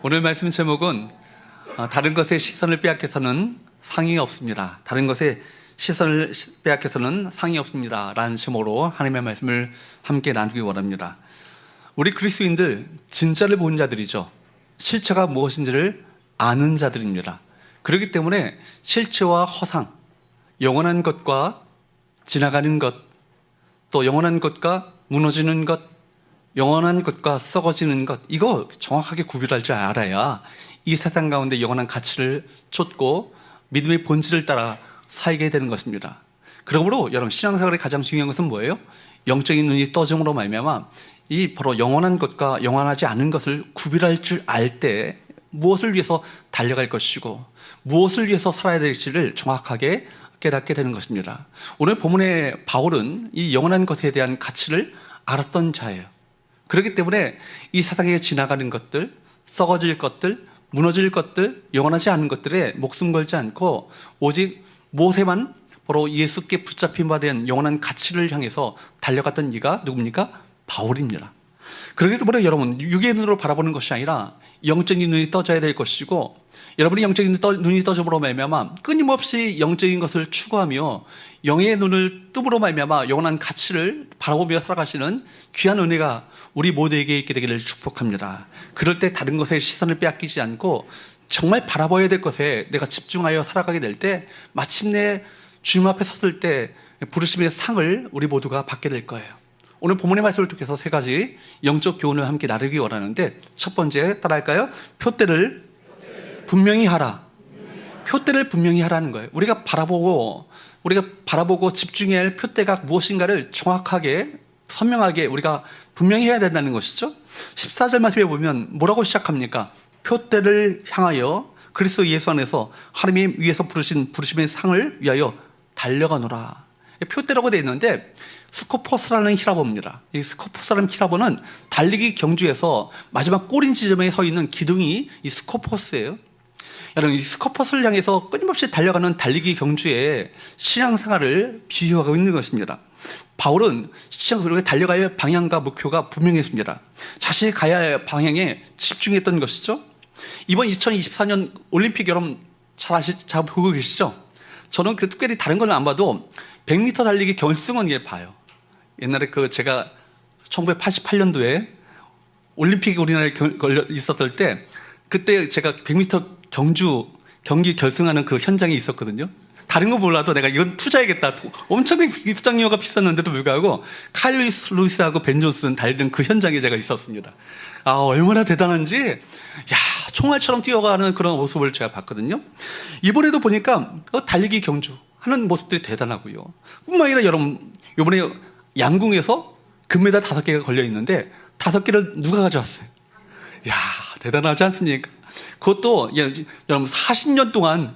오늘 말씀 제목은 다른 것에 시선을 빼앗겨서는 상이 없습니다. 다른 것에 시선을 빼앗겨서는 상이 없습니다 라는 제목으로 하나님의 말씀을 함께 나누기 원합니다. 우리 그리스도인들 진짜를 본 자들이죠. 실체가 무엇인지를 아는 자들입니다. 그렇기 때문에 실체와 허상, 영원한 것과 지나가는 것, 또 영원한 것과 무너지는 것, 영원한 것과 썩어지는 것, 이거 정확하게 구별할 줄 알아야 이 세상 가운데 영원한 가치를 쫓고 믿음의 본질을 따라 살게 되는 것입니다. 그러므로 여러분, 신앙생활의 가장 중요한 것은 뭐예요? 영적인 눈이 떠짐으로 말미암아 이 바로 영원한 것과 영원하지 않은 것을 구별할 줄 알 때 무엇을 위해서 달려갈 것이고 무엇을 위해서 살아야 될지를 정확하게 깨닫게 되는 것입니다. 오늘 본문의 바울은 이 영원한 것에 대한 가치를 알았던 자예요. 그렇기 때문에 이 세상에 지나가는 것들, 썩어질 것들, 무너질 것들, 영원하지 않은 것들에 목숨 걸지 않고 오직 무엇에만 바로 예수께 붙잡힌 바 된 영원한 가치를 향해서 달려갔던 이가 누굽니까? 바울입니다. 그렇기 때문에 여러분, 육의 눈으로 바라보는 것이 아니라 영적인 눈이 떠져야 될 것이고, 여러분이 영적인 눈이 떠짐으로 말미암아 끊임없이 영적인 것을 추구하며 영의 눈을 뜸으로 말미암아 영원한 가치를 바라보며 살아가시는 귀한 은혜가 우리 모두에게 있게 되기를 축복합니다. 그럴 때 다른 것에 시선을 빼앗기지 않고 정말 바라봐야 될 것에 내가 집중하여 살아가게 될 때 마침내 주님 앞에 섰을 때 부르심의 상을 우리 모두가 받게 될 거예요. 오늘 본문의 말씀을 통해서 세 가지 영적 교훈을 함께 나누기 원하는데, 첫 번째 따라할까요? 표대를 분명히 하라. 표대를 분명히 하라는 거예요. 우리가 바라보고 집중해야 할 표대가 무엇인가를 정확하게 선명하게 우리가 분명히 해야 된다는 것이죠. 14절 말씀에 보면 뭐라고 시작합니까? 표대를 향하여 그리스도 예수 안에서 하나님 위에서 부르신 부르심의 상을 위하여 달려가노라. 표대라고 되어 있는데 스코포스라는 히라보입니다. 이 스코포스라는 히라보는 달리기 경주에서 마지막 꼬린 지점에 서 있는 기둥이 이 스코포스예요. 여러분, 이 스코포스를 향해서 끊임없이 달려가는 달리기 경주의 신앙생활을 비유하고 있는 것입니다. 바울은 신앙생활에 달려가야 할 방향과 목표가 분명했습니다. 자신이 가야 할 방향에 집중했던 것이죠. 이번 2024년 올림픽 여러분 잘 보고 계시죠? 저는 특별히 다른 건 안 봐도 100m 달리기 결승은 봐요. 옛날에 제가 1988년도에 올림픽이 우리나라에 있었을 때, 그때 제가 100m 경기 결승하는 그 현장에 있었거든요. 다른 거 몰라도 내가 이건 투자해야겠다. 엄청 입장료가 비쌌는데도 불구하고 칼 루이스하고 벤 존슨 달리는 그 현장에 제가 있었습니다. 얼마나 대단한지, 총알처럼 뛰어가는 그런 모습을 제가 봤거든요. 이번에도 보니까 달리기 경주 하는 모습들이 대단하고요. 뿐만 아니라 여러분, 이번에 양궁에서 금메달 5개가 걸려 있는데 5개를 누가 가져왔어요? 대단하지 않습니까? 그것도 여러분 40년 동안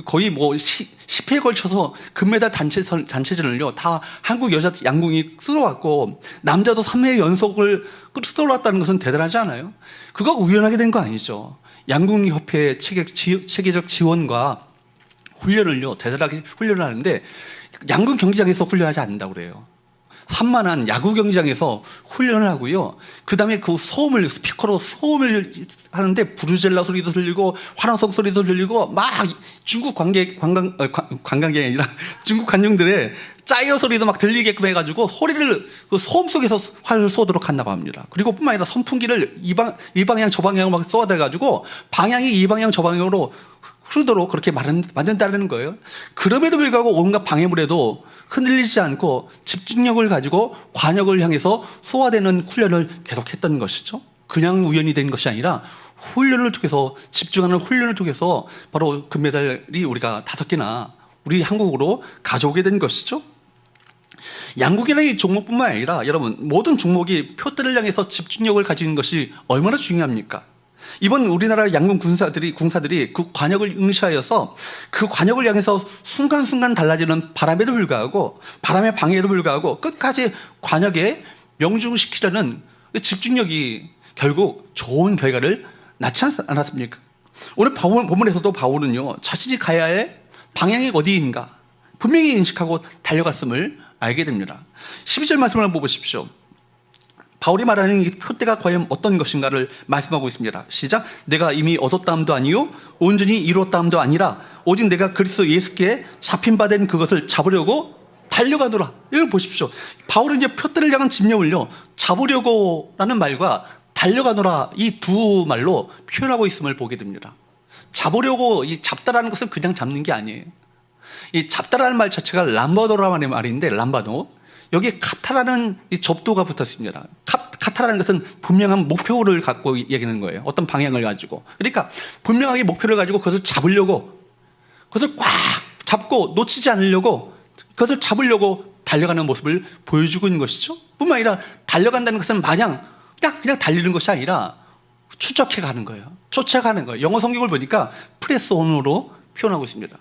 거의 10회에 걸쳐서 금메달 단체전을요 다 한국 여자 양궁이 쓸어왔고, 남자도 3회 연속을 쓸어왔다는 것은 대단하지 않아요? 그거 우연하게 된 거 아니죠. 양궁협회의 체계적 지원과 훈련을요 대단하게 훈련을 하는데, 양궁 경기장에서 훈련하지 않는다고 그래요. 산만한 야구 경기장에서 훈련을 하고요. 그 다음에 스피커로 소음을 하는데 부르젤라 소리도 들리고 화랑성 소리도 들리고 막 중국 관광객이 아니라 중국 관중들의 짜이어 소리도 막 들리게끔 해가지고 소리를 소음 속에서 활을 쏘도록 한다고 합니다. 그리고 뿐만 아니라 선풍기를 이 방향 저 방향으로 막 쏘아대가지고 방향이 이 방향 저 방향으로 흐르도록 그렇게 만든다는 거예요. 그럼에도 불구하고 온갖 방해물에도 흔들리지 않고 집중력을 가지고 관역을 향해서 소화되는 훈련을 계속했던 것이죠. 그냥 우연히 된 것이 아니라 훈련을 통해서, 집중하는 훈련을 통해서 바로 금메달이 우리가 5개나 우리 한국으로 가져오게 된 것이죠. 양궁이라는 이 종목뿐만 아니라 여러분, 모든 종목이 표대를 향해서 집중력을 가지는 것이 얼마나 중요합니까? 이번 우리나라 양궁 군사들이 그 관역을 응시하여서 그 관역을 향해서 순간순간 달라지는 바람에도 불구하고, 바람의 방해에도 불구하고 끝까지 관역에 명중시키려는 집중력이 결국 좋은 결과를 낳지 않았습니까? 오늘 본문에서도 바울은요 자신이 가야 할 방향이 어디인가 분명히 인식하고 달려갔음을 알게 됩니다. 12절 말씀을 한번 보십시오. 바울이 말하는 이 표대가 과연 어떤 것인가를 말씀하고 있습니다. 시작. 내가 이미 얻었다함도 아니요 온전히 이루었다함도 아니라 오직 내가 그리스도 예수께 잡힌 바 된 그것을 잡으려고 달려가노라. 이걸 보십시오. 바울은 이제 표대를 향한 집념을요, 잡으려고라는 말과 달려가노라 이 두 말로 표현하고 있음을 보게 됩니다. 잡으려고, 이 잡다라는 것은 그냥 잡는 게 아니에요. 이 잡다라는 말 자체가 람바도라는 말인데, 람바도, 여기에 카타라는 이 접두가 붙었습니다. 카타라는 것은 분명한 목표를 갖고 얘기하는 거예요. 어떤 방향을 가지고. 그러니까 분명하게 목표를 가지고 그것을 잡으려고, 그것을 꽉 잡고 놓치지 않으려고, 그것을 잡으려고 달려가는 모습을 보여주고 있는 것이죠. 뿐만 아니라 달려간다는 것은 마냥 그냥 달리는 것이 아니라 추적해 가는 거예요. 쫓아가는 거예요. 영어 성경을 보니까 프레스 온으로 표현하고 있습니다.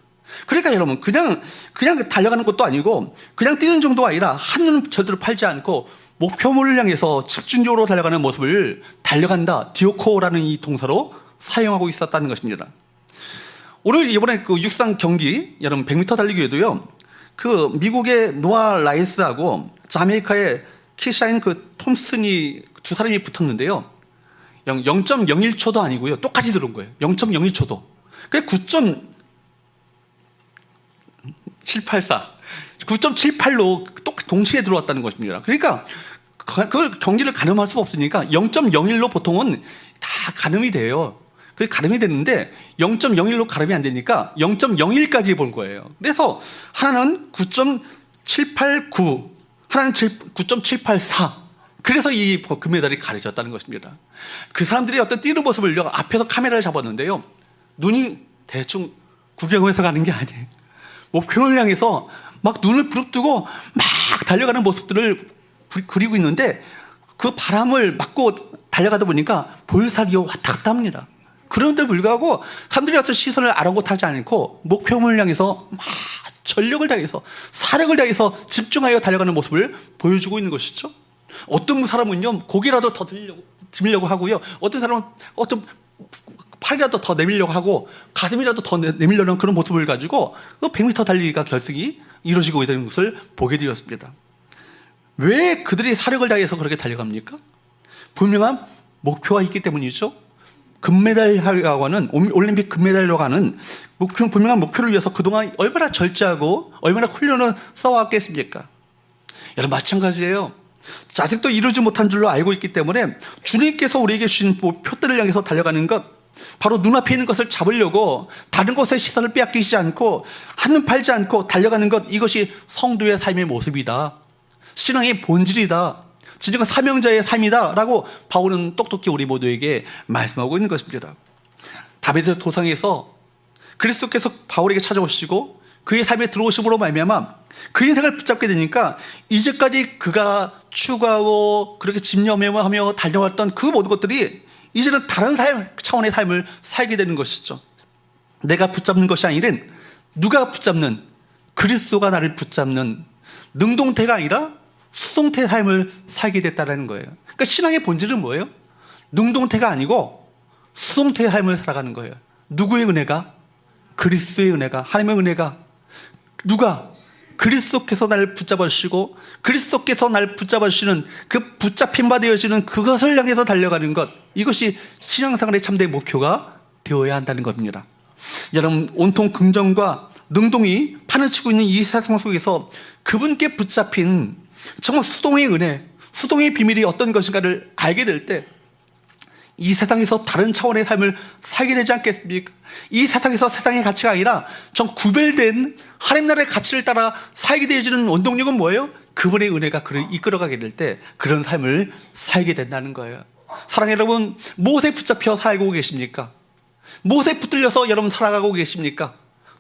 그러니까 여러분, 그냥 달려가는 것도 아니고 그냥 뛰는 정도가 아니라 한눈 저대로 팔지 않고 목표물을 향해서 집중적으로 달려가는 모습을 달려간다, 디오코라는 이 동사로 사용하고 있었다는 것입니다. 오늘 이번에 그 육상 경기, 여러분 100m 달리기에도요, 그 미국의 노아 라이스하고 자메이카의 키샤인 그 톰슨이 두 사람이 붙었는데요, 0.01초도 아니고요, 똑같이 들어온 거예요. 0.01초도. 그래 9.784로 동시에 들어왔다는 것입니다. 그러니까 그걸 경기를 가늠할 수가 없으니까 0.01로 보통은 다 가늠이 돼요. 그게 가늠이 되는데 0.01로 가늠이 안 되니까 0.01까지 본 거예요. 그래서 하나는 9.789, 하나는 9.784. 그래서 이 금메달이 가려졌다는 것입니다. 그 사람들이 어떤 뛰는 모습을 앞에서 카메라를 잡았는데요, 눈이 대충 구경해서 가는 게 아니에요. 목표를 향해서 막 눈을 부릅뜨고 막 달려가는 모습들을 그리고 있는데, 그 바람을 맞고 달려가다 보니까 볼살이 왔다 갔다 합니다. 그런데 불구하고 사람들이 와서 시선을 아랑곳하지 않고 목표를 향해서 막 전력을 다해서, 사력을 다해서 집중하여 달려가는 모습을 보여주고 있는 것이죠. 어떤 사람은요, 고개라도 더 들려고 하고요, 어떤 사람은 팔이라도 더 내밀려고 하고 가슴이라도 더 내밀려는 그런 모습을 가지고 100m 달리기가 결승이 이루어지고 있는 것을 보게 되었습니다. 왜 그들이 사력을 다해서 그렇게 달려갑니까? 분명한 목표가 있기 때문이죠. 금메달 하려고 하는, 올림픽 금메달로 가는 분명한 목표를 위해서 그동안 얼마나 절제하고 얼마나 훈련을 써왔겠습니까? 여러분, 마찬가지예요. 아직도 이루지 못한 줄로 알고 있기 때문에 주님께서 우리에게 주신 표대를 향해서 달려가는 것, 바로 눈앞에 있는 것을 잡으려고 다른 것에 시선을 빼앗기지 않고 한눈 팔지 않고 달려가는 것, 이것이 성도의 삶의 모습이다, 신앙의 본질이다, 진정한 사명자의 삶이다 라고 바울은 똑똑히 우리 모두에게 말씀하고 있는 것입니다. 다윗의 도상에서 그리스도께서 바울에게 찾아오시고 그의 삶에 들어오심으로 말미암아 그 인생을 붙잡게 되니까 이제까지 그가 추구하고 그렇게 집념하며 달려왔던 그 모든 것들이 이제는 다른 차원의 삶을 살게 되는 것이죠. 내가 붙잡는 것이 아니라 누가 붙잡는, 그리스도가 나를 붙잡는 능동태가 아니라 수동태의 삶을 살게 됐다는 거예요. 그러니까 신앙의 본질은 뭐예요? 능동태가 아니고 수동태의 삶을 살아가는 거예요. 누구의 은혜가? 그리스도의 은혜가, 하나님의 은혜가. 누가? 그리스도께서 나를 붙잡아 주시고 그리스도께서 나를 붙잡아 주시는 그 붙잡힌 바 되어지는 그것을 향해서 달려가는 것, 이것이 신앙생활의 참된 목표가 되어야 한다는 겁니다. 여러분, 온통 긍정과 능동이 판을 치고 있는 이 세상 속에서 그분께 붙잡힌 정말 수동의 은혜, 수동의 비밀이 어떤 것인가를 알게 될 때 이 세상에서 다른 차원의 삶을 살게 되지 않겠습니까? 이 세상에서 세상의 가치가 아니라 전 구별된 하나님 나라의 가치를 따라 살게 되어지는 원동력은 뭐예요? 그분의 은혜가 그를 이끌어가게 될 때 그런 삶을 살게 된다는 거예요. 사랑하는 여러분, 무엇에 붙잡혀 살고 계십니까? 무엇에 붙들려서 여러분 살아가고 계십니까?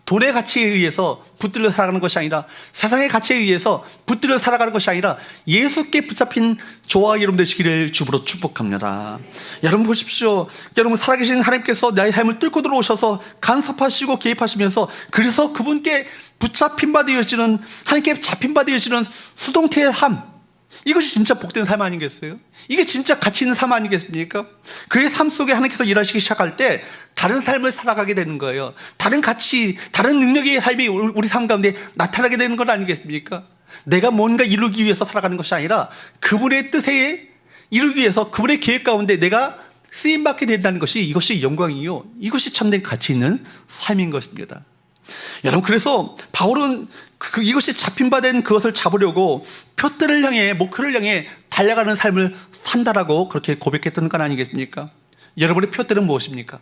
돈의 가치에 의해서 붙들려 살아가는 것이 아니라, 세상의 가치에 의해서 붙들려 살아가는 것이 아니라 예수께 붙잡힌 저와 여러분 되시기를 주부로 축복합니다. 여러분 보십시오. 여러분, 살아계신 하나님께서 나의 삶을 뚫고 들어오셔서 간섭하시고 개입하시면서, 그래서 그분께 붙잡힌 바 되어지는, 하나님께 잡힌 바 되어지는 수동태의 삶, 이것이 진짜 복된 삶 아니겠어요? 이게 진짜 가치 있는 삶 아니겠습니까? 그의 삶 속에 하나님께서 일하시기 시작할 때 다른 삶을 살아가게 되는 거예요. 다른 가치, 다른 능력의 삶이 우리 삶 가운데 나타나게 되는 것 아니겠습니까? 내가 뭔가 이루기 위해서 살아가는 것이 아니라 그분의 뜻에 이루기 위해서 그분의 계획 가운데 내가 쓰임받게 된다는 것이, 이것이 영광이요, 이것이 참된 가치 있는 삶인 것입니다. 여러분, 그래서 바울은 이것이 잡힌 바 된 그것을 잡으려고 표대를 향해, 목표를 향해 달려가는 삶을 산다라고 그렇게 고백했던 건 아니겠습니까? 여러분의 표대는 무엇입니까?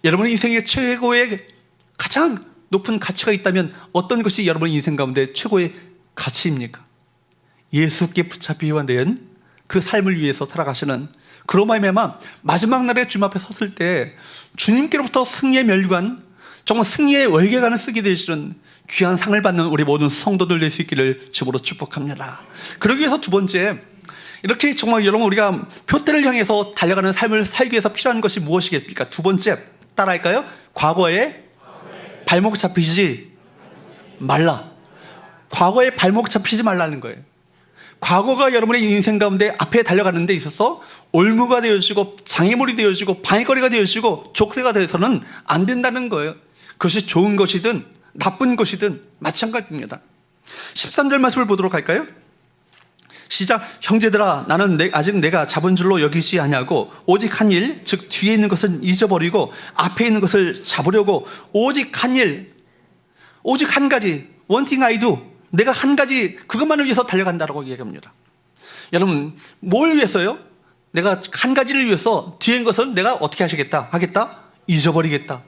여러분의 인생의 최고의 가장 높은 가치가 있다면 어떤 것이 여러분의 인생 가운데 최고의 가치입니까? 예수께 붙잡히 된 그 삶을 위해서 살아가시는, 그로 말미암아 마지막 날에 주님 앞에 섰을 때 주님께로부터 승리의 멸관, 정말 승리의 월계관을 쓰게 되시는 귀한 상을 받는 우리 모든 성도들 될 수 있기를 주으로 축복합니다. 그러기 위해서 두 번째, 이렇게 정말 여러분 우리가 표대를 향해서 달려가는 삶을 살기 위해서 필요한 것이 무엇이겠습니까? 두 번째, 따라할까요? 과거에 발목 잡히지 말라. 과거에 발목 잡히지 말라는 거예요. 과거가 여러분의 인생 가운데 앞에 달려가는 데 있어서 올무가 되어지고 장애물이 되어지고 방해거리가 되어지고 족쇄가 되어서는 안 된다는 거예요. 그것이 좋은 것이든 나쁜 것이든 마찬가지입니다. 13절 말씀을 보도록 할까요? 시작. 형제들아, 나는 아직 내가 잡은 줄로 여기지 아니하고 오직 한 일, 즉 뒤에 있는 것은 잊어버리고 앞에 있는 것을 잡으려고 오직 한 일, 오직 한 가지, one thing I do, 내가 한 가지 그것만을 위해서 달려간다라고 얘기합니다. 여러분, 뭘 위해서요? 내가 한 가지를 위해서 뒤에 있는 것을 내가 어떻게 하겠다? 잊어버리겠다.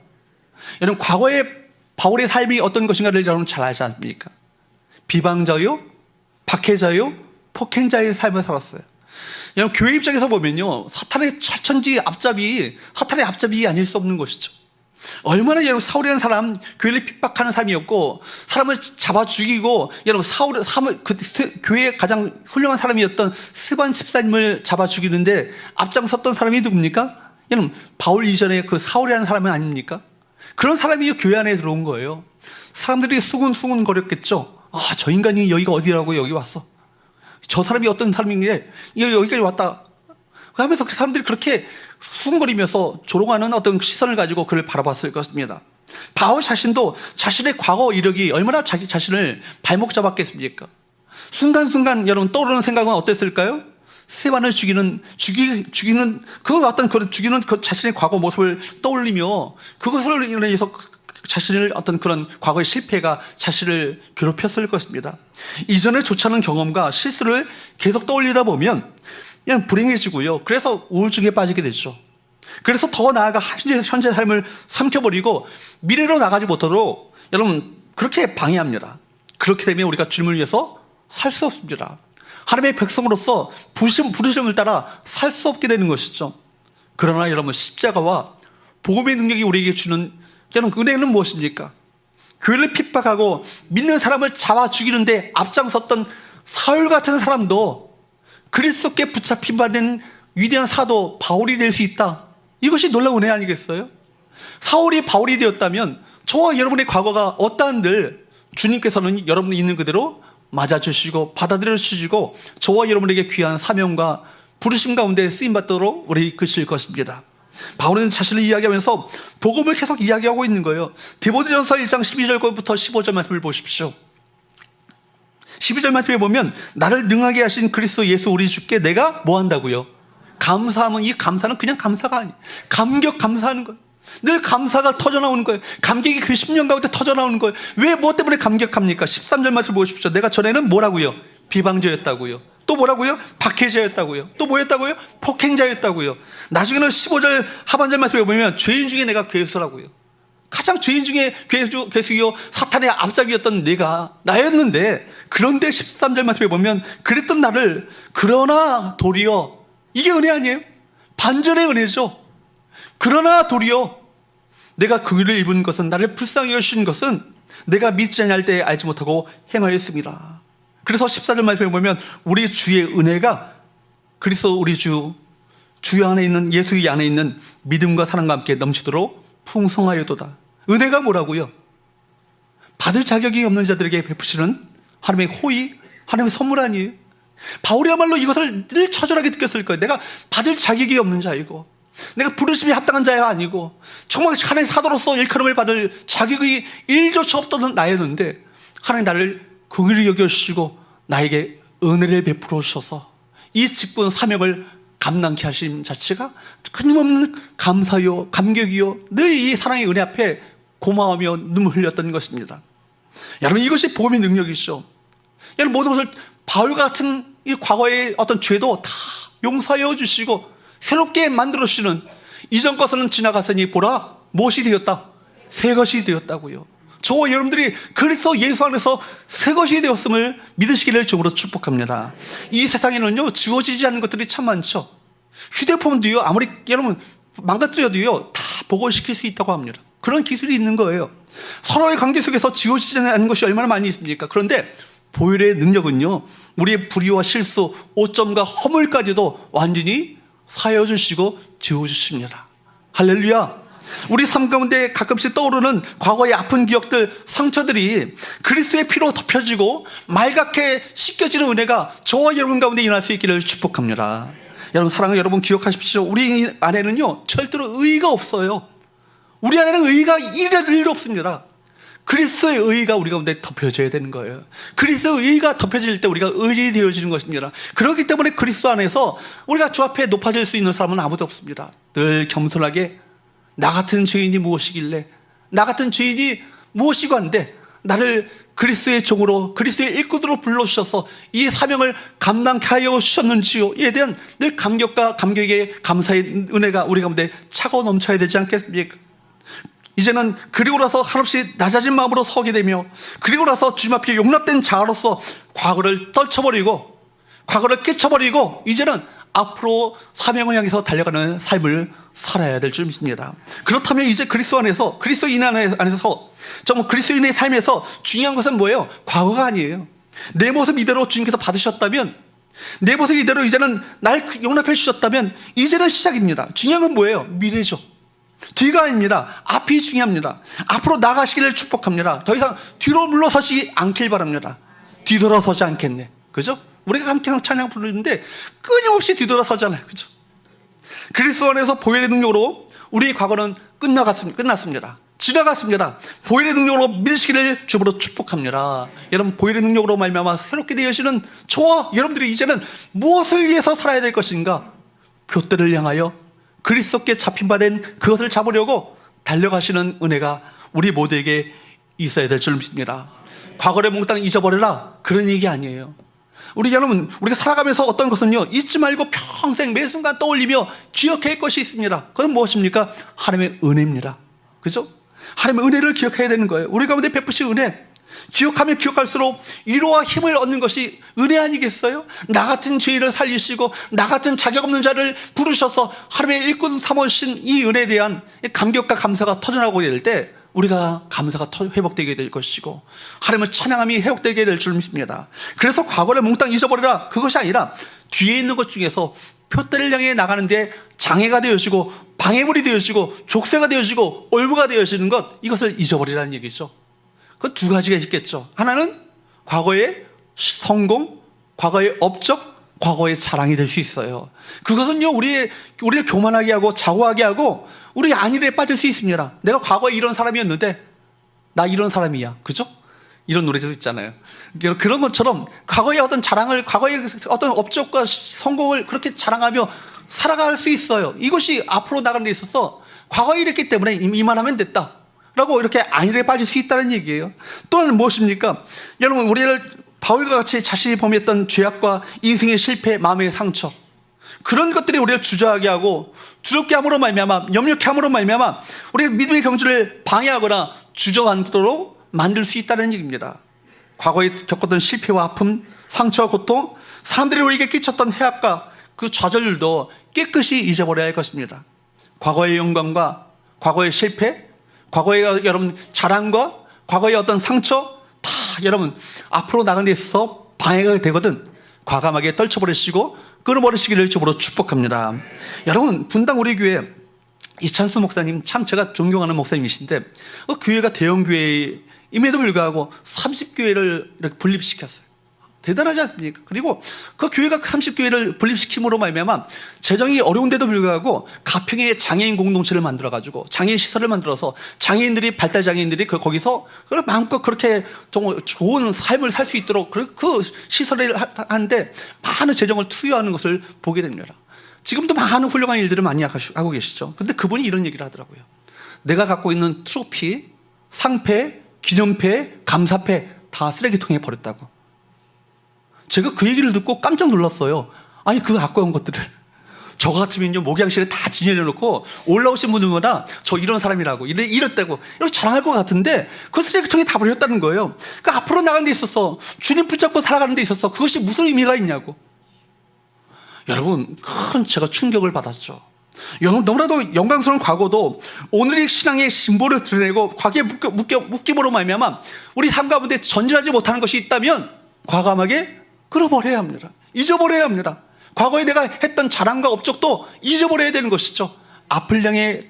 여러분, 과거의 바울의 삶이 어떤 것인가를 여러분 잘 알지 않습니까? 비방자요, 박해자요, 폭행자의 삶을 살았어요. 여러분, 교회 입장에서 보면요, 사탄의 앞잡이 아닐 수 없는 것이죠. 얼마나 여러분 사울이라는 사람, 교회를 핍박하는 사람이었고 사람을 잡아 죽이고, 여러분 교회의 가장 훌륭한 사람이었던 스반 집사님을 잡아 죽이는데 앞장섰던 사람이 누굽니까? 여러분, 바울 이전에 그 사울이라는 사람은 아닙니까? 그런 사람이 교회 안에 들어온 거예요. 사람들이 수군수군 거렸겠죠. 저 인간이 여기가 어디라고 여기 왔어, 저 사람이 어떤 사람인데 여기까지 왔다 하면서 그 사람들이 그렇게 수군거리면서 조롱하는 어떤 시선을 가지고 그를 바라봤을 것입니다. 바울 자신도 자신의 과거 이력이 얼마나 자기 자신을 발목 잡았겠습니까? 순간순간 여러분 떠오르는 생각은 어땠을까요? 스테반을 죽이는 그 자신의 과거 모습을 떠올리며 그것을 인해서 자신을 어떤 그런 과거의 실패가 자신을 괴롭혔을 것입니다. 이전에 좋지 않은 경험과 실수를 계속 떠올리다 보면 그냥 불행해지고요. 그래서 우울증에 빠지게 되죠. 그래서 더 나아가 현재 삶을 삼켜버리고 미래로 나가지 못하도록 여러분 그렇게 방해합니다. 그렇게 되면 우리가 주님을 위해서 살 수 없습니다. 하나님의 백성으로서 부르심을 따라 살 수 없게 되는 것이죠. 그러나 여러분, 십자가와 복음의 능력이 우리에게 주는 여러분 은혜는 무엇입니까? 교회를 핍박하고 믿는 사람을 잡아 죽이는데 앞장섰던 사울 같은 사람도 그리스도께 붙잡힌 바 된 위대한 사도 바울이 될 수 있다. 이것이 놀라운 은혜 아니겠어요? 사울이 바울이 되었다면 저와 여러분의 과거가 어떠한들 주님께서는 여러분이 있는 그대로 맞아주시고 받아들여 주시고 저와 여러분에게 귀한 사명과 부르심 가운데 쓰임받도록 우리 이끄실 것입니다. 바울은 자신을 이야기하면서 복음을 계속 이야기하고 있는 거예요. 디모데전서 1장 12절부터 15절 말씀을 보십시오. 12절 말씀에 보면 나를 능하게 하신 그리스도 예수 우리 주께 내가 뭐 한다고요? 감사하면, 이 감사는 그냥 감사가 아니에요. 감격 감사하는 거예요. 늘 감사가 터져나오는 거예요. 감격이 그 10년 가운데 터져나오는 거예요. 왜 뭐 때문에 감격합니까? 13절 말씀 보십시오. 내가 전에는 뭐라고요? 비방자였다고요. 또 뭐라고요? 박해자였다고요. 또 뭐였다고요? 폭행자였다고요. 나중에는 15절 하반절 말씀에 보면 죄인 중에 내가 괴수라고요. 가장 죄인 중에 괴수요 사탄의 앞잡이였던 나였는데, 그런데 13절 말씀에 보면 그랬던 나를 그러나 도리어, 이게 은혜 아니에요? 반전의 은혜죠. 그러나 도리어 내가 그 일을 입은 것은, 나를 불쌍히 여주신 것은 내가 믿지 아니할 때 알지 못하고 행하였습니다. 그래서 14절 말씀에 보면 우리 주의 은혜가 그리스도 우리 주 안에 있는, 예수 안에 있는 믿음과 사랑과 함께 넘치도록 풍성하여도다. 은혜가 뭐라고요? 받을 자격이 없는 자들에게 베푸시는 하나님의 호의, 하나님의 선물 아니에요? 바울이야말로 이것을 늘 처절하게 느꼈을 거예요. 내가 받을 자격이 없는 자이고, 내가 부르심이 합당한 자가 아니고, 정말 하나님의 사도로서 일컬음을 받을 자격이 일조차 없던 나였는데 하나님 나를 긍휼히 여겨주시고 나에게 은혜를 베풀어 주셔서 이 직분 사명을 감당케 하신 자체가 끊임없는 감사요 감격이요 늘 이 사랑의 은혜 앞에 고마워하며 눈물 흘렸던 것입니다. 여러분, 이것이 복음의 능력이죠. 여러분, 모든 것을 바울과 같은 이 과거의 어떤 죄도 다 용서하여 주시고 새롭게 만들어 주시는, 이전 것은 지나갔으니 보라 무엇이 되었다? 새 것이 되었다고요. 저와 여러분들이 그리스도 예수 안에서 새 것이 되었음을 믿으시기를 주으로 축복합니다. 이 세상에는요, 지워지지 않는 것들이 참 많죠. 휴대폰도요, 아무리 여러분 망가뜨려도요 다 복원시킬 수 있다고 합니다. 그런 기술이 있는 거예요. 서로의 관계 속에서 지워지지 않는 것이 얼마나 많이 있습니까? 그런데 보혈의 능력은요, 우리의 불의와 실수, 오점과 허물까지도 완전히 사여 주시고 지워 주십니다. 할렐루야. 우리 삶 가운데 가끔씩 떠오르는 과거의 아픈 기억들, 상처들이 그리스도의 피로 덮여지고 맑게 씻겨지는 은혜가 저와 여러분 가운데 일어날 수 있기를 축복합니다. 여러분, 사랑하는 여러분, 기억하십시오. 우리 안에는요 절대로 의의가 없어요. 우리 안에는 의의가 일도 없습니다. 그리스도의 의의가 우리 가운데 덮여져야 되는 거예요. 그리스도의 의의가 덮여질 때 우리가 의인이 되어지는 것입니다. 그렇기 때문에 그리스도 안에서 우리가 주 앞에 높아질 수 있는 사람은 아무도 없습니다. 늘 겸손하게 나 같은 죄인이 무엇이길래, 나 같은 죄인이 무엇이고 한데 나를 그리스도의 종으로, 그리스도의 일꾼으로 불러주셔서 이 사명을 감당케 하여 주셨는지요, 이에 대한 늘 감격과 감격의 감사의 은혜가 우리 가운데 차고 넘쳐야 되지 않겠습니까? 이제는 그리고 나서 한없이 낮아진 마음으로 서게 되며, 그리고 나서 주님 앞에 용납된 자로서 과거를 떨쳐버리고, 과거를 깨쳐버리고, 이제는 앞으로 사명을 향해서 달려가는 삶을 살아야 될 줄 믿습니다. 그렇다면 이제 그리스도 안에서, 그리스도인 안에서 정말 그리스도인의 삶에서 중요한 것은 뭐예요? 과거가 아니에요. 내 모습 이대로 주님께서 받으셨다면, 내 모습 이대로 이제는 날 용납해 주셨다면 이제는 시작입니다. 중요한 건 뭐예요? 미래죠. 뒤가 아닙니다. 앞이 중요합니다. 앞으로 나가시기를 축복합니다. 더 이상 뒤로 물러서지 않길 바랍니다. 뒤돌아서지 않겠네. 그죠? 우리가 함께 찬양 부르는데 끊임없이 뒤돌아서잖아요. 그죠? 그리스도 안에서 보혈의 능력으로 우리의 과거는 끝났습니다. 지나갔습니다. 보혈의 능력으로 믿으시기를 주으로 축복합니다. 여러분, 보혈의 능력으로 말미암아 새롭게 되시는 저와 여러분들이 이제는 무엇을 위해서 살아야 될 것인가? 표대를 향하여 그리스도께 잡힌 바 된 그것을 잡으려고 달려가시는 은혜가 우리 모두에게 있어야 될 줄 믿습니다. 과거를 몽땅 잊어버려라, 그런 얘기 아니에요. 우리 여러분, 우리가 살아가면서 어떤 것은요 잊지 말고 평생 매 순간 떠올리며 기억해야 할 것이 있습니다. 그건 무엇입니까? 하나님의 은혜입니다. 그죠? 하나님의 은혜를 기억해야 되는 거예요. 우리 가운데 베푸신 은혜, 기억하면 기억할수록 위로와 힘을 얻는 것이 은혜 아니겠어요? 나 같은 죄인을 살리시고 나 같은 자격 없는 자를 부르셔서 하나님의 일꾼 삼으신 이 은혜에 대한 감격과 감사가 터져나오게 될 때 우리가 감사가 회복되게 될 것이고 하나님의 찬양함이 회복되게 될 줄 믿습니다. 그래서 과거를 몽땅 잊어버리라, 그것이 아니라 뒤에 있는 것 중에서 표대를 향해 나가는데 장애가 되어지고 방해물이 되어지고 족쇄가 되어지고 올무가 되어지는 것, 이것을 잊어버리라는 얘기죠. 그 두 가지가 있겠죠. 하나는 과거의 성공, 과거의 업적, 과거의 자랑이 될 수 있어요. 그것은요 우리를 교만하게 하고 자고하게 하고 우리 안일에 빠질 수 있습니다. 내가 과거에 이런 사람이었는데 나 이런 사람이야. 그죠? 이런 노래도 있잖아요. 그런 것처럼 과거의 어떤 자랑을, 과거의 어떤 업적과 성공을 그렇게 자랑하며 살아갈 수 있어요. 이것이 앞으로 나가는 데 있어서 과거에 이랬기 때문에 이만하면 됐다 라고 이렇게 안일에 빠질 수 있다는 얘기예요. 또는 무엇입니까? 여러분, 우리를 바울과 같이 자신이 범했던 죄악과 인생의 실패, 마음의 상처, 그런 것들이 우리를 주저하게 하고 두렵게 함으로 말미암아, 염려케 함으로 말미암아 우리가 믿음의 경주를 방해하거나 주저앉도록 만들 수 있다는 얘기입니다. 과거에 겪었던 실패와 아픔, 상처와 고통, 사람들이 우리에게 끼쳤던 해악과 그 좌절들도 깨끗이 잊어버려야 할 것입니다. 과거의 영광과 과거의 실패, 과거의 여러분 자랑과 과거의 어떤 상처 다 여러분 앞으로 나가는 데 있어서 방해가 되거든 과감하게 떨쳐버리시고 끊어버리시기를 주으로 축복합니다. 여러분, 분당 우리 교회 이찬수 목사님, 참 제가 존경하는 목사님이신데 교회가 대형 교회임에도 불구하고 30교회를 이렇게 분립시켰어요. 대단하지 않습니까? 그리고 그 교회가 30교회를 분립시킴으로 말미암아 재정이 어려운데도 불구하고 가평에 장애인 공동체를 만들어가지고 장애인 시설을 만들어서 장애인들이 발달 장애인들이 거기서 마음껏 그렇게 정말 좋은 삶을 살 수 있도록 그 시설을 하는데 많은 재정을 투여하는 것을 보게 됩니다. 지금도 많은 훌륭한 일들을 많이 하고 계시죠. 근데 그분이 이런 얘기를 하더라고요. 내가 갖고 있는 트로피, 상패, 기념패, 감사패 다 쓰레기통에 버렸다고. 제가 그 얘기를 듣고 깜짝 놀랐어요. 아니, 그거 갖고 온 것들을 저 같으면요 목양실에 다 진열해놓고 올라오신 분들마다 저 이런 사람이라고 이랬다고 이렇게 자랑할 것 같은데 그 쓰레기통에 다 버렸다는 거예요. 그러니까 앞으로 나가는 데 있어서 주님 붙잡고 살아가는 데 있어서 그것이 무슨 의미가 있냐고. 여러분, 큰 제가 충격을 받았죠. 너무나도 영광스러운 과거도 오늘의 신앙의 심보를 드러내고 과거에 묶임으로 말미암아 우리 삶 가운데 전진하지 못하는 것이 있다면 과감하게 끌어버려야 합니다. 잊어버려야 합니다. 과거에 내가 했던 자랑과 업적도 잊어버려야 되는 것이죠. 앞을 향해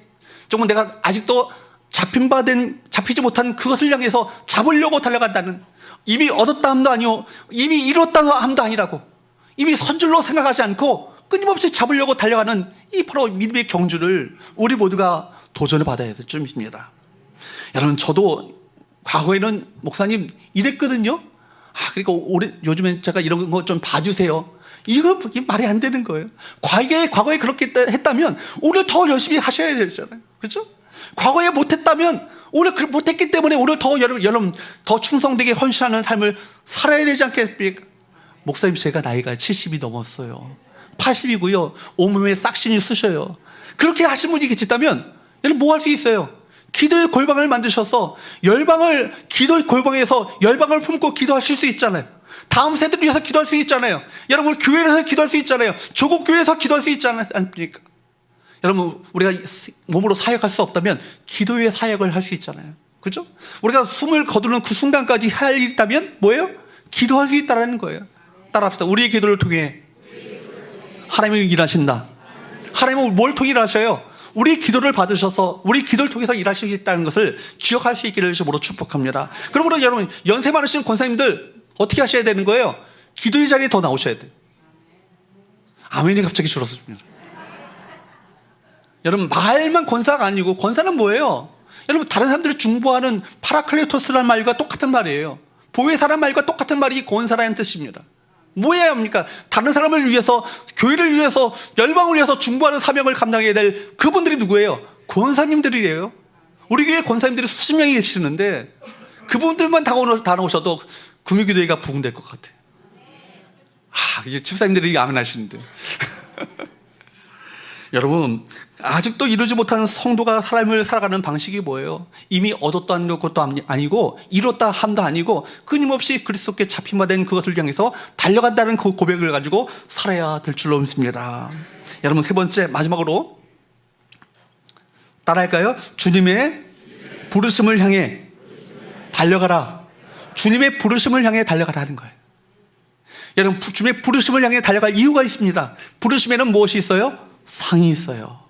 정말 내가 아직도 잡히지 못한 그것을 향해서 잡으려고 달려간다는, 이미 얻었다 함도 아니오, 이미 이뤘다 함도 아니라고, 이미 선줄로 생각하지 않고 끊임없이 잡으려고 달려가는 이 바로 믿음의 경주를 우리 모두가 도전을 받아야 될 점입니다. 여러분, 저도 과거에는 목사님 이랬거든요. 그러니까 요즘엔 제가 이런 거 좀 봐주세요. 이거 말이 안 되는 거예요. 과거에 그렇게 했다면 오늘 더 열심히 하셔야 되잖아요. 그렇죠? 과거에 못했다면 오늘 못했기 때문에 오늘 더 여러분 더 충성되게 헌신하는 삶을 살아야 되지 않겠습니까? 목사님, 제가 나이가 70이 넘었어요. 80이고요. 온몸에 싹신이 쑤셔요. 그렇게 하신 분이 계시다면 여러분 뭐 할 수 있어요? 기도의 골방을 만드셔서 기도의 골방에서 열방을 품고 기도하실 수 있잖아요. 다음 세대를 위해서 기도할 수 있잖아요. 여러분, 교회에서 기도할 수 있잖아요. 조국 교회에서 기도할 수 있지 않습니까? 여러분, 우리가 몸으로 사역할 수 없다면 기도의 사역을 할 수 있잖아요. 그렇죠? 우리가 숨을 거두는 그 순간까지 할 일이 있다면 뭐예요? 기도할 수 있다는 거예요. 따라합시다. 우리의 기도를 통해 하나님이 일하신다. 하나님은 뭘 통해 일하셔요? 우리 기도를 받으셔서 우리 기도를 통해서 일하시겠다는 것을 기억할 수 있기를 주로 축복합니다. 그러므로 여러분, 연세 많으신 권사님들 어떻게 하셔야 되는 거예요? 기도의 자리에 더 나오셔야 돼요. 아멘이 갑자기 줄었습니다. 여러분, 말만 권사가 아니고, 권사는 뭐예요? 여러분, 다른 사람들을 중보하는 파라클레토스라는 말과 똑같은 말이에요. 보혜사라는 말과 똑같은 말이 권사라는 뜻입니다. 뭐해야 합니까? 다른 사람을 위해서, 교회를 위해서, 열방을 위해서 중보하는 사명을 감당해야 될 그분들이 누구예요? 권사님들이에요. 우리 교회 권사님들이 수십 명이 계시는데 그분들만 다 나오셔도 구미기도회가 부흥될 것 같아요. 이게 집사님들이 아멘 하시는데. 여러분, 아직도 이루지 못하는 성도가 삶을 살아가는 방식이 뭐예요? 이미 얻었다 한 것도 아니고 이뤘다 함도 아니고 끊임없이 그리스도께 잡힌 바 된 그것을 향해서 달려간다는 그 고백을 가지고 살아야 될 줄로 믿습니다. 여러분, 세 번째, 마지막으로 따라할까요? 주님의 부르심을 향해 달려가라. 주님의 부르심을 향해 달려가라 하는 거예요. 여러분, 주님의 부르심을 향해 달려갈 이유가 있습니다. 부르심에는 무엇이 있어요? 상이 있어요.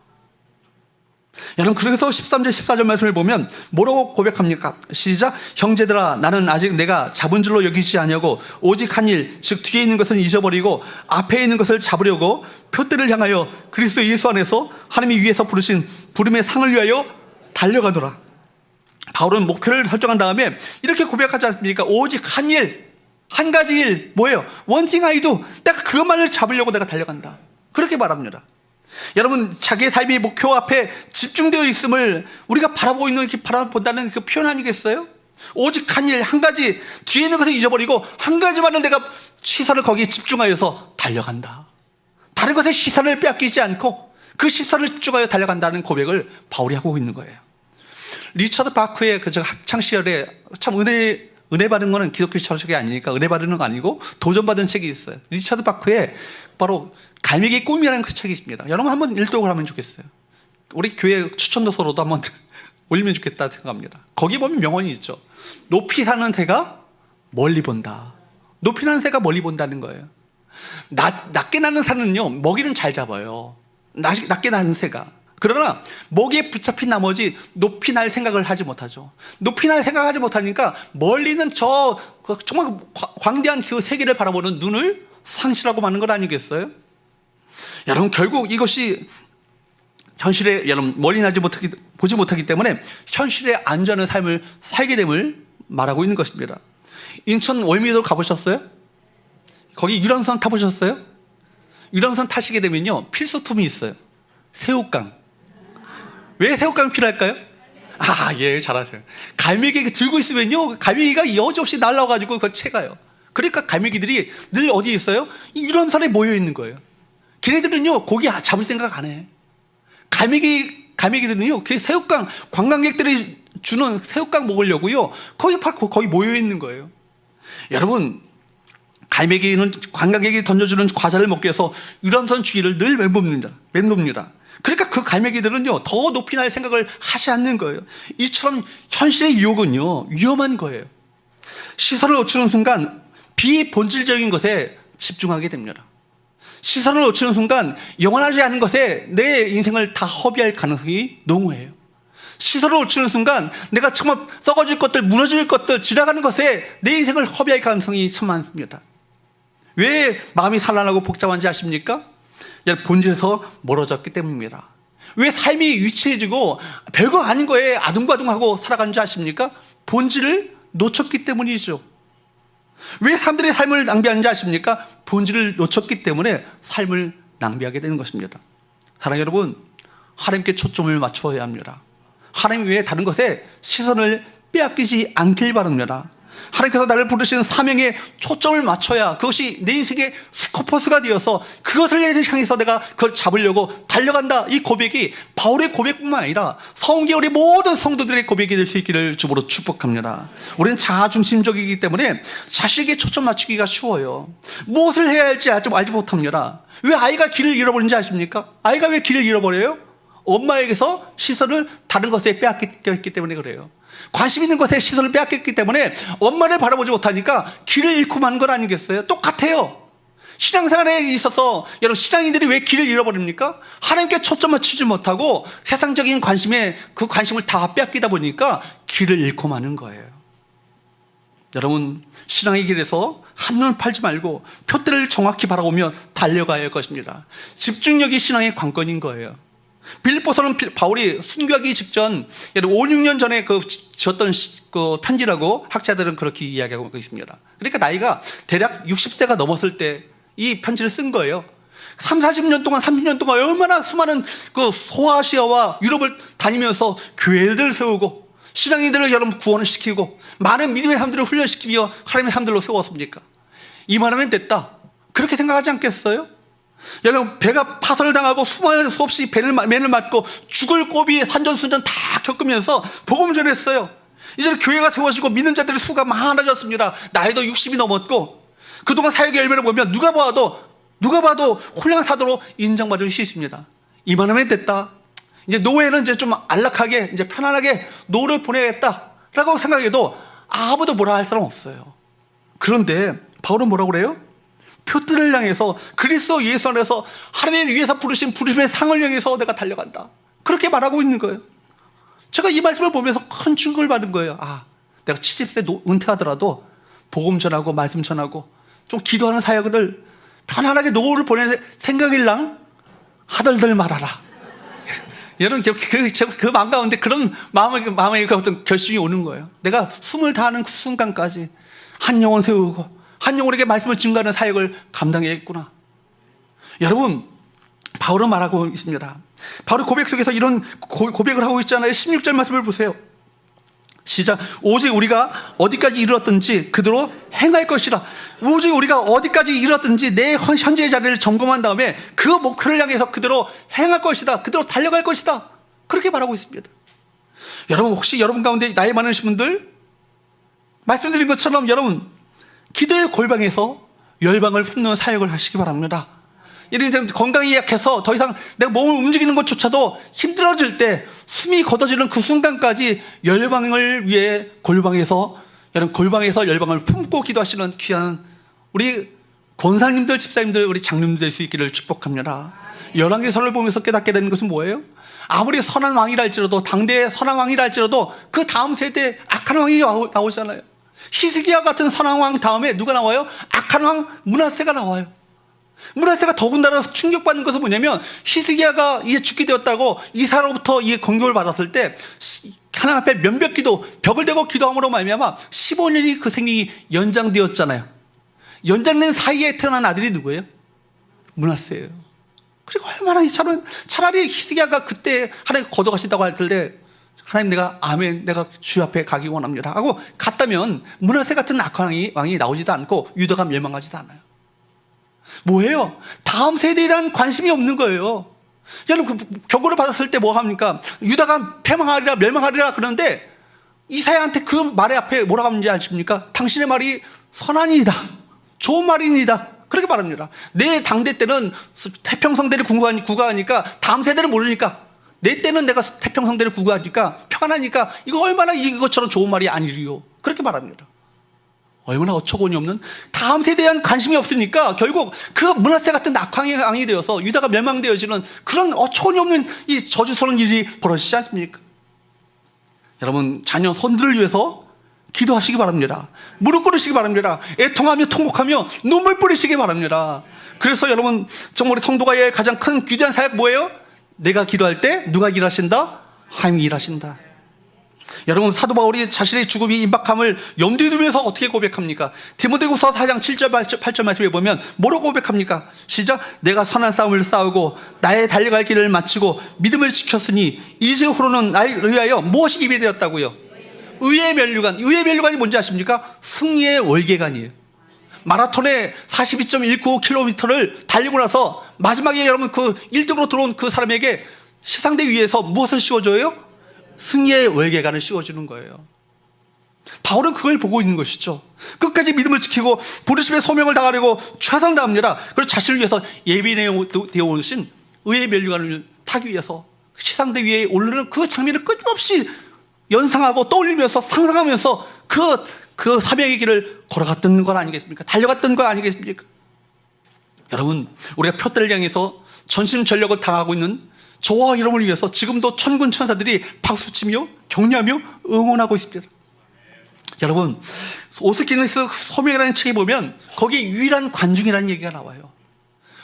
여러분, 그래서 13절 14절 말씀을 보면 뭐라고 고백합니까? 시작. 형제들아, 나는 아직 내가 잡은 줄로 여기지 아니하고 오직 한 일, 즉 뒤에 있는 것은 잊어버리고 앞에 있는 것을 잡으려고 표대를 향하여 그리스도 예수 안에서 하나님이 위에서 부르신 부름의 상을 위하여 달려가노라. 바울은 목표를 설정한 다음에 이렇게 고백하지 않습니까? 오직 한 일, 한 가지 일, 뭐예요? One thing I do. 내가 그것만을 잡으려고 내가 달려간다. 그렇게 말합니다. 여러분, 자기의 삶의 목표 앞에 집중되어 있음을 우리가 바라보고 있는, 이렇게 바라본다는 그 표현 아니겠어요? 오직 한 일, 한 가지, 뒤에 있는 것을 잊어버리고 한 가지만을 내가 시선을 거기에 집중하여서 달려간다. 다른 것에 시선을 빼앗기지 않고 그 시선을 집중하여 달려간다는 고백을 바울이 하고 있는 거예요. 리처드 바크의 그 학창 시절에 참 은혜 받은 거는 기독교 철학이 아니니까 은혜 받는 거 아니고 도전받은 책이 있어요. 리처드 바크의 바로 갈매기의 꿈이라는 그 책이 있습니다. 여러분 한번 일독을 하면 좋겠어요. 우리 교회 추천도서로도 한번 올리면 좋겠다 생각합니다. 거기 보면 명언이 있죠. 높이 사는 새가 멀리 본다. 높이 나는 새가 멀리 본다는 거예요. 낮게 나는 새는요, 먹이는 잘 잡아요. 낮게 나는 새가. 그러나 목에 붙잡힌 나머지 높이 날 생각을 하지 못하죠. 높이 날 생각하지 못하니까 멀리는 정말 광대한 그 세계를 바라보는 눈을 상실하고 마는 것 아니겠어요? 여러분, 결국 이것이 현실에 여러분 멀리 보지 못하기 때문에 현실에 안전한 삶을 살게 됨을 말하고 있는 것입니다. 인천 월미도 가보셨어요? 거기 유람선 타보셨어요? 유람선 타시게 되면요, 필수품이 있어요. 새우깡. 왜 새우깡이 필요할까요? 예, 잘하세요. 갈매기 들고 있으면요, 갈매기가 여지없이 날라와가지고 그걸 채가요. 그러니까 갈매기들이 늘 어디에 있어요? 이 유람선에 모여 있는 거예요. 걔네들은요, 고기 잡을 생각 안 해. 갈매기들은요, 그 새우깡, 관광객들이 주는 새우깡 먹으려고요, 거기 모여 있는 거예요. 여러분, 갈매기는 관광객이 던져주는 과자를 먹기 위해서 유람선 주위를 늘 맴돕니다. 그러니까 그 갈매기들은요, 더 높이 날 생각을 하지 않는 거예요. 이처럼 현실의 유혹은요, 위험한 거예요. 시선을 놓치는 순간 비본질적인 것에 집중하게 됩니다. 시선을 놓치는 순간 영원하지 않은 것에 내 인생을 다 허비할 가능성이 농후해요. 시선을 놓치는 순간 내가 정말 썩어질 것들, 무너질 것들, 지나가는 것에 내 인생을 허비할 가능성이 참 많습니다. 왜 마음이 산란하고 복잡한지 아십니까? 본질에서 멀어졌기 때문입니다. 왜 삶이 유치해지고 별거 아닌 거에 아둥바둥하고 살아가는지 아십니까? 본질을 놓쳤기 때문이죠. 왜 사람들이 삶을 낭비하는지 아십니까? 본질을 놓쳤기 때문에 삶을 낭비하게 되는 것입니다. 사랑하는 여러분, 하나님께 초점을 맞춰야 합니다. 하나님 외에 다른 것에 시선을 빼앗기지 않길 바랍니다. 하나님께서 나를 부르시는 사명에 초점을 맞춰야 그것이 내 인생의 스코퍼스가 되어서 그것을 향해서 내가 그걸 잡으려고 달려간다. 이 고백이 바울의 고백뿐만 아니라 성경의 모든 성도들의 고백이 될 수 있기를 주보로 축복합니다. 우리는 자아중심적이기 때문에 자식에게 초점 맞추기가 쉬워요. 무엇을 해야 할지 알지 못합니다. 왜 아이가 길을 잃어버린지 아십니까? 아이가 왜 길을 잃어버려요? 엄마에게서 시선을 다른 것에 빼앗겼기 때문에 그래요. 관심 있는 것에 시선을 빼앗겼기 때문에 엄마를 바라보지 못하니까 길을 잃고 마는 건 아니겠어요? 똑같아요. 신앙생활에 있어서 여러분, 신앙인들이 왜 길을 잃어버립니까? 하나님께 초점 맞추지 못하고 세상적인 관심에 그 관심을 다 빼앗기다 보니까 길을 잃고 마는 거예요. 여러분, 신앙의 길에서 한눈 팔지 말고 표대를 정확히 바라보며 달려가야 할 것입니다. 집중력이 신앙의 관건인 거예요. 빌립보서는 바울이 순교하기 직전 5, 6년 전에 지었던 그 편지라고 학자들은 그렇게 이야기하고 있습니다. 그러니까 나이가 대략 60세가 넘었을 때 이 편지를 쓴 거예요. 30년 동안 얼마나 수많은 그 소아시아와 유럽을 다니면서 교회들을 세우고 신앙인들을 여러분 구원을 시키고 많은 믿음의 사람들을 훈련시키며 하나님의 사람들로 세웠습니까? 이만하면 됐다. 그렇게 생각하지 않겠어요? 여러분, 배가 파손당하고 수없이 맨을 맞고 죽을 고비에 산전수전 다 겪으면서 복음 전했어요. 이제 교회가 세워지고 믿는 자들의 수가 많아졌습니다. 나이도 60이 넘었고 그동안 사역의 열매를 보면 누가 봐도 훌륭한 사도로 인정받을 수 있습니다. 이만하면 됐다. 이제 노예는 이제 좀 안락하게 이제 편안하게 노를 보내야겠다라고 생각해도 아무도 뭐라 할 사람 없어요. 그런데 바울은 뭐라고 그래요? 표들을 향해서 그리스도 예수 안에서 하나님을 위해서 부르신 부르심의 상을 향해서 내가 달려간다. 그렇게 말하고 있는 거예요. 제가 이 말씀을 보면서 큰 충격을 받은 거예요. 내가 70세 은퇴하더라도 복음 전하고 말씀 전하고 좀 기도하는 사역을 편안하게 노후를 보낼 생각일랑 하덜덜 말아라. 여러분, 그 마음 가운데 그런 마음의 어떤 결심이 오는 거예요. 내가 숨을 다하는 그 순간까지 한 영혼 세우고 한 영혼에게 말씀을 증거하는 사역을 감당해야겠구나. 여러분, 바울은 말하고 있습니다. 바울의 고백 속에서 이런 고백을 하고 있잖아요. 16절 말씀을 보세요. 시작. 오직 우리가 어디까지 이르렀든지 그대로 행할 것이라. 오직 우리가 어디까지 이르렀든지 내 현재의 자리를 점검한 다음에 그 목표를 향해서 그대로 행할 것이다. 그대로 달려갈 것이다. 그렇게 말하고 있습니다. 여러분, 혹시 여러분 가운데 나이 많으신 분들 말씀드린 것처럼 여러분 기도의 골방에서 열방을 품는 사역을 하시기 바랍니다. 이런 건강이 약해서 더 이상 내가 몸을 움직이는 것조차도 힘들어질 때 숨이 걷어지는 그 순간까지 열방을 위해 골방에서 열방을 품고 기도하시는 귀한 우리 권사님들, 집사님들, 우리 장로님들 될 수 있기를 축복합니다. 열왕기서를 보면서 깨닫게 되는 것은 뭐예요? 아무리 선한 왕이라 할지라도, 당대의 선한 왕이라 할지라도 그 다음 세대에 악한 왕이 나오잖아요. 히스기야 같은 선한 왕 다음에 누가 나와요? 악한 왕 므낫세가 나와요. 므낫세가 더군다나 충격받는 것은 뭐냐면, 히스기야가 이제 죽게 되었다고 이사로부터 이 공격을 받았을 때 하나님 앞에 면벽기도, 벽을 대고 기도함으로 말미암아 15년이 그 생명이 연장되었잖아요. 연장된 사이에 태어난 아들이 누구예요? 므낫세예요. 그리고 얼마나 차라리 히스기야가 그때 하나님 거둬가신다고 할 때 하나님 내가 아멘, 내가 주 앞에 가기 원합니다 하고 갔다면 므낫세 같은 악한 왕이 나오지도 않고 유다가 멸망하지도 않아요. 뭐예요? 다음 세대에 대한 관심이 없는 거예요. 여러분, 그 경고를 받았을 때 뭐 합니까? 유다가 패망하리라, 멸망하리라 그러는데 이사야한테 그 말의 앞에 뭐라고 하는지 아십니까? 당신의 말이 선한이다, 좋은 말입니다, 그렇게 말합니다. 내 당대 때는 태평성대를 구가하니까 다음 세대는 모르니까, 내 때는 내가 태평성대를 구가하니까 평안하니까 이거 얼마나 이것처럼 좋은 말이 아니리요, 그렇게 말합니다. 얼마나 어처구니 없는, 다음 세대에 대한 관심이 없으니까 결국 그 므낫세 같은 악한 왕이 되어서 유다가 멸망되어지는 그런 어처구니 없는 이 저주스러운 일이 벌어지지 않습니까? 여러분, 자녀 손들을 위해서 기도하시기 바랍니다. 무릎 꿇으시기 바랍니다. 애통하며 통곡하며 눈물 뿌리시기 바랍니다. 그래서 여러분, 정말 우리 성도가 해야 할 가장 큰 귀대한 사역 뭐예요? 내가 기도할 때 누가 일하신다? 하나님이 일하신다. 여러분, 사도 바울이 자신의 죽음이 임박함을 염두에 두면서 어떻게 고백합니까? 디모데후서 4장 7절 8절 말씀에 보면 뭐라고 고백합니까? 시작. 내가 선한 싸움을 싸우고 나의 달려갈 길을 마치고 믿음을 지켰으니 이제후로는 나를 위하여 무엇이 예비되었다고요? 의의 면류관. 의의 면류관이 뭔지 아십니까? 승리의 월계관이에요. 마라톤에 42.195km를 달리고 나서 마지막에 여러분 그 1등으로 들어온 그 사람에게 시상대 위에서 무엇을 씌워줘요? 승리의 월계관을 씌워주는 거예요. 바울은 그걸 보고 있는 것이죠. 끝까지 믿음을 지키고 부르심의 소명을 다하려고 최선을 다합니다. 그리고 자신을 위해서 예비되어 오신 의의 면류관을 타기 위해서 시상대 위에 오르는 그 장면을 끊임없이 연상하고 떠올리면서 상상하면서 그 사명의 길을 걸어갔던 건 아니겠습니까? 달려갔던 건 아니겠습니까? 여러분, 우리가 표대를 향해서 전심전력을 당하고 있는 저와 여러분을 위해서 지금도 천군 천사들이 박수치며 격려하며 응원하고 있습니다. 여러분, 오스키니스 소명이라는 책에 보면 거기에 유일한 관중이라는 얘기가 나와요.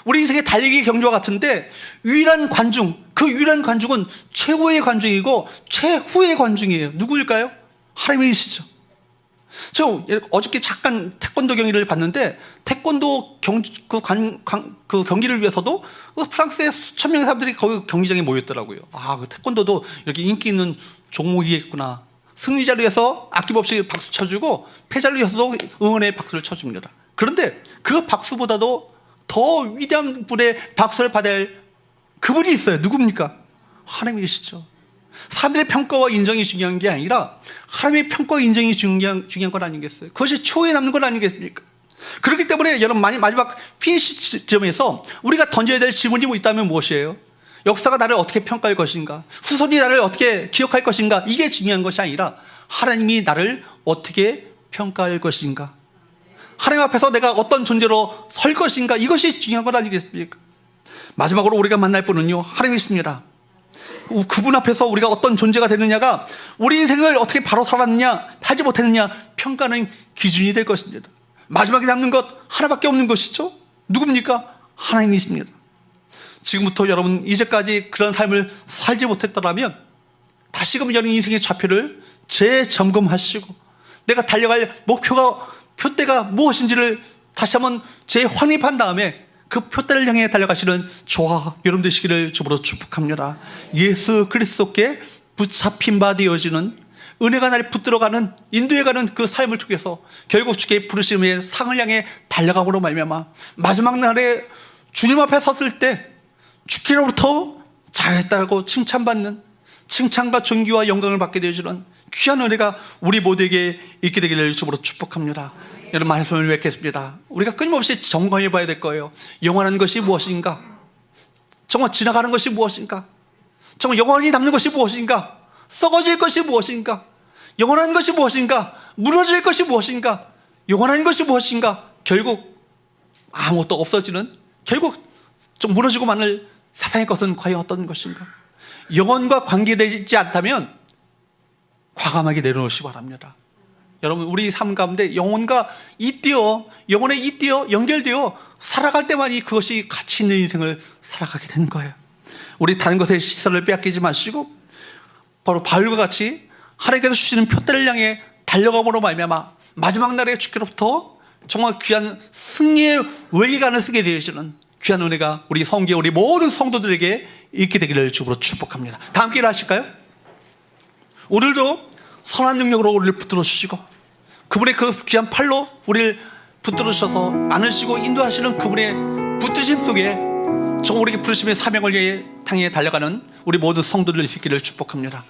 우리 인생의 달리기 경주와 같은데 유일한 관중, 그 유일한 관중은 최고의 관중이고 최후의 관중이에요. 누구일까요? 하나님이시죠. 저 어저께 잠깐 태권도 경기를 봤는데 태권도 그 경기를 위해서도 프랑스의 수천 명의 사람들이 거기 경기장에 모였더라고요. 아, 그 태권도도 이렇게 인기 있는 종목이겠구나. 승리자를 위해서 아낌없이 박수 쳐주고 패자를 위해서도 응원의 박수를 쳐줍니다. 그런데 그 박수보다도 더 위대한 분의 박수를 받아야 할 그분이 있어요. 누굽니까? 하나님이시죠. 사람들의 평가와 인정이 중요한 게 아니라 하나님의 평가와 인정이 중요한 건 아니겠어요? 그것이 초에 남는 건 아니겠습니까? 그렇기 때문에 여러분, 마지막 피니시 지점에서 우리가 던져야 될 질문이 있다면 무엇이에요? 역사가 나를 어떻게 평가할 것인가? 후손이 나를 어떻게 기억할 것인가? 이게 중요한 것이 아니라 하나님이 나를 어떻게 평가할 것인가? 하나님 앞에서 내가 어떤 존재로 설 것인가? 이것이 중요한 건 아니겠습니까? 마지막으로 우리가 만날 분은요, 하나님이십니다. 그분 앞에서 우리가 어떤 존재가 되느냐가 우리 인생을 어떻게 바로 살았느냐 하지 못했느냐 평가하는 기준이 될 것입니다. 마지막에 남는 것 하나밖에 없는 것이죠. 누굽니까? 하나님이십니다. 지금부터 여러분 이제까지 그런 삶을 살지 못했더라면 다시금 여러분 인생의 좌표를 재점검하시고 내가 달려갈 표대가 무엇인지를 다시 한번 재확인한 다음에 그 표대를 향해 달려가시는 저와 여러분 되시기를 주으로 축복합니다. 예수 그리스도께 붙잡힌 바 되어지는 은혜가 날 붙들어가는 인도해가는 그 삶을 통해서 결국 주께 부르심의 상을 향해 달려감으로 말미암아 마지막 날에 주님 앞에 섰을 때 주께로부터 잘했다고 칭찬받는 칭찬과 존귀와 영광을 받게 되어지는 귀한 은혜가 우리 모두에게 있게 되기를 주으로 축복합니다. 여러분 말씀을 뵙겠습니다. 우리가 끊임없이 점검해 봐야 될 거예요. 영원한 것이 무엇인가? 정말 지나가는 것이 무엇인가? 정말 영원히 남는 것이 무엇인가? 썩어질 것이 무엇인가? 영원한 것이 무엇인가? 무너질 것이 무엇인가? 영원한 것이 무엇인가? 결국 아무것도 없어지는, 결국 좀 무너지고 마늘 세상의 것은 과연 어떤 것인가? 영혼과 관계되지 않다면 과감하게 내려놓으시기 바랍니다. 여러분, 우리 삶 가운데 영혼에 잇대어 연결되어 살아갈 때만이 그것이 가치 있는 인생을 살아가게 되는 거예요. 우리 다른 것에 시선을 빼앗기지 마시고 바로 바울과 같이 하나님께서 주시는 표대를 향해 달려감으로 말미암아 마지막 날의 주께로부터 정말 귀한 승리의 외관을 쓰게 되시는 귀한 은혜가 우리 성교 우리 모든 성도들에게 있게 되기를 주로 축복합니다. 다 함께 일하실까요? 오늘도 선한 능력으로 우리를 붙들어 주시고 그분의 그 귀한 팔로 우리를 붙들어 주셔서 안으시고 인도하시는 그분의 붙드심 속에 정말 우리에게 부르심의 사명을 향해 달려가는 우리 모든 성도들 있기를 축복합니다.